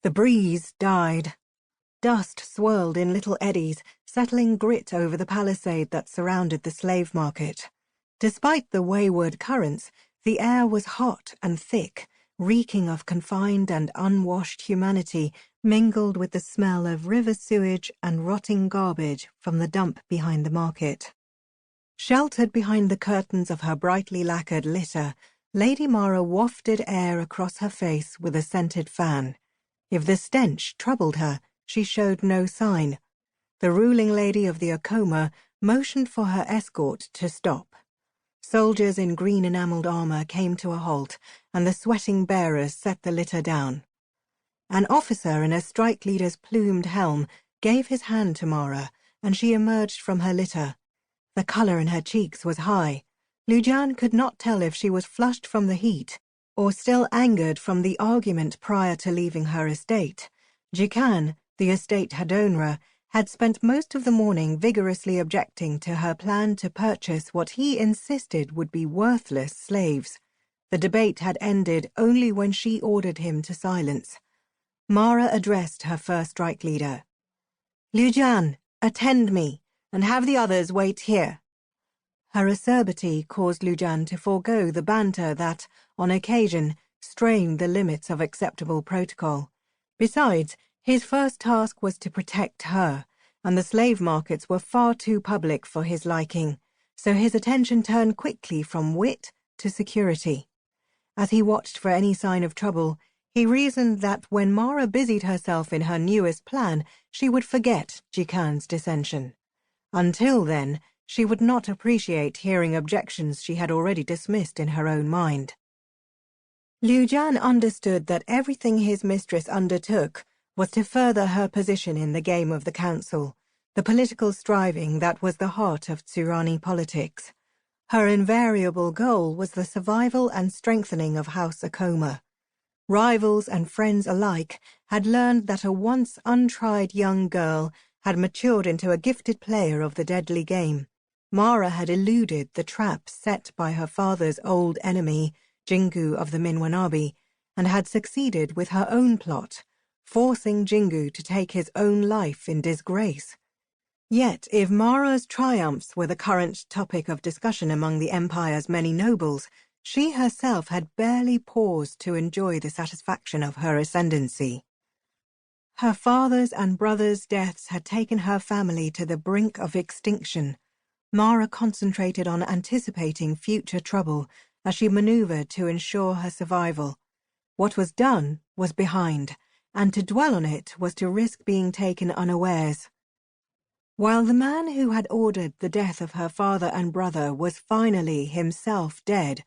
The breeze died. Dust swirled in little eddies, settling grit over the palisade that surrounded the slave market. Despite the wayward currents, the air was hot and thick, reeking of confined and unwashed humanity, mingled with the smell of river sewage and rotting garbage from the dump behind the market. Sheltered behind the curtains of her brightly lacquered litter, Lady Mara wafted air across her face with a scented fan. If the stench troubled her, she showed no sign. The ruling lady of the Acoma motioned for her escort to stop. Soldiers in green enameled armor came to a halt, and the sweating bearers set the litter down. An officer in a strike leader's plumed helm gave his hand to Mara, and she emerged from her litter. The color in her cheeks was high. Lujan could not tell if she was flushed from the heat or still angered from the argument prior to leaving her estate. Jikan, the estate hadonra, had spent most of the morning vigorously objecting to her plan to purchase what he insisted would be worthless slaves. The debate had ended only when she ordered him to silence. Mara addressed her first strike leader. "Lujan, attend me, and have the others wait here." Her acerbity caused Lujan to forego the banter that, on occasion, strained the limits of acceptable protocol. Besides, his first task was to protect her, and the slave markets were far too public for his liking, so his attention turned quickly from wit to security. As he watched for any sign of trouble, he reasoned that when Mara busied herself in her newest plan, she would forget Jikan's dissension. Until then, she would not appreciate hearing objections she had already dismissed in her own mind. Lujan understood that everything his mistress undertook was to further her position in the game of the council, the political striving that was the heart of Tsurani politics. Her invariable goal was the survival and strengthening of House Acoma. Rivals and friends alike had learned that a once untried young girl had matured into a gifted player of the deadly game. Mara had eluded the trap set by her father's old enemy, Jingu of the Minwanabi, and had succeeded with her own plot, forcing Jingu to take his own life in disgrace. Yet, if Mara's triumphs were the current topic of discussion among the Empire's many nobles, she herself had barely paused to enjoy the satisfaction of her ascendancy. Her father's and brother's deaths had taken her family to the brink of extinction. Mara concentrated on anticipating future trouble as she maneuvered to ensure her survival. What was done was behind, and to dwell on it was to risk being taken unawares. While the man who had ordered the death of her father and brother was finally himself dead,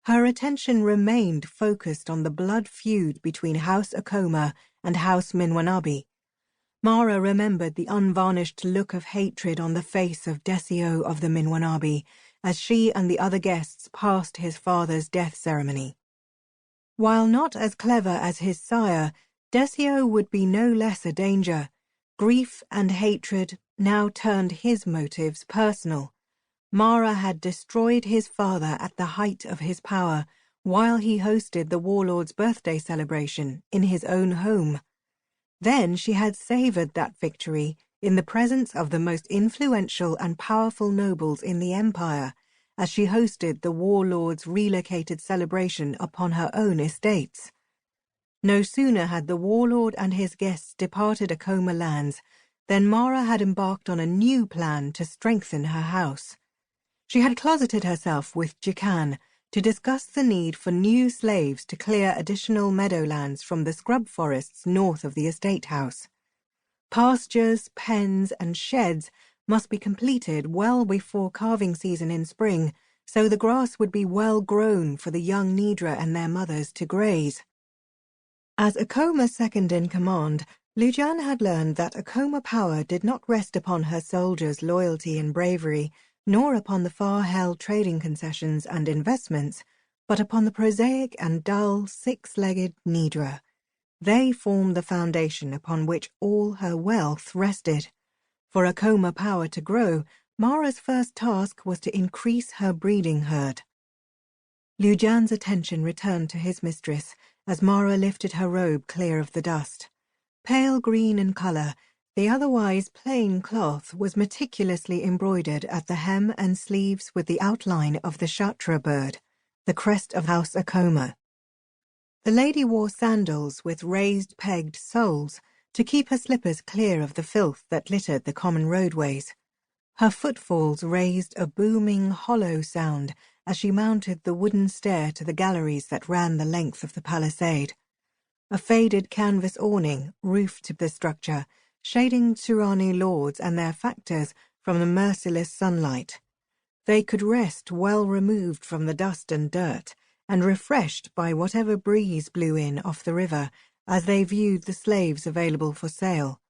her attention remained focused on the blood feud between House Acoma and House Minwanabi. Mara remembered the unvarnished look of hatred on the face of Desio of the Minwanabi as she and the other guests passed his father's death ceremony. While not as clever as his sire, Desio would be no less a danger. Grief and hatred now turned his motives personal. Mara had destroyed his father at the height of his power while he hosted the warlord's birthday celebration in his own home. Then she had savored that victory in the presence of the most influential and powerful nobles in the Empire as she hosted the warlord's relocated celebration upon her own estates. No sooner had the warlord and his guests departed Acoma lands than Mara had embarked on a new plan to strengthen her house. She had closeted herself with Jikan to discuss the need for new slaves to clear additional meadowlands from the scrub forests north of the estate house. Pastures, pens, and sheds must be completed well before calving season in spring, so the grass would be well grown for the young Nidra and their mothers to graze. As Acoma's second in command, Lujan had learned that Acoma power did not rest upon her soldiers' loyalty and bravery, nor upon the far-held trading concessions and investments, but upon the prosaic and dull six-legged Nidra. They formed the foundation upon which all her wealth rested. For Acoma power to grow, Mara's first task was to increase her breeding herd. Lujan's attention returned to his mistress as Mara lifted her robe clear of the dust. Pale green in colour, the otherwise plain cloth was meticulously embroidered at the hem and sleeves with the outline of the chatra bird, the crest of House Acoma. The lady wore sandals with raised pegged soles to keep her slippers clear of the filth that littered the common roadways. Her footfalls raised a booming, hollow sound as she mounted the wooden stair to the galleries that ran the length of the palisade. A faded canvas awning roofed the structure, shading Tsurani lords and their factors from the merciless sunlight. They could rest well removed from the dust and dirt, and refreshed by whatever breeze blew in off the river as they viewed the slaves available for sale.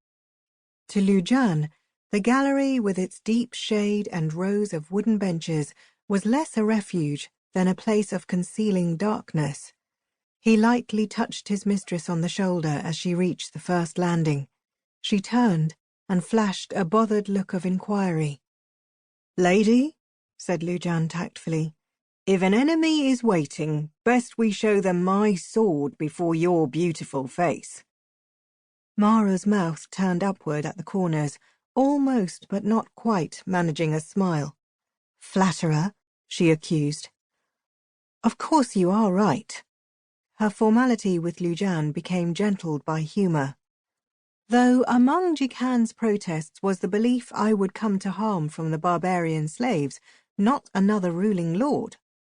To Lujan, the gallery with its deep shade and rows of wooden benches was less a refuge than a place of concealing darkness. He lightly touched his mistress on the shoulder as she reached the first landing. She turned and flashed a bothered look of inquiry. "Lady," said Lujan tactfully, "if an enemy is waiting, best we show them my sword before your beautiful face." Mara's mouth turned upward at the corners, almost but not quite managing a smile. "Flatterer," she accused. "Of course you are right." Her formality with Lujan became gentled by humour. Though among Jikan's protests was the belief I would come to harm from the barbarian slaves, not another ruling lord.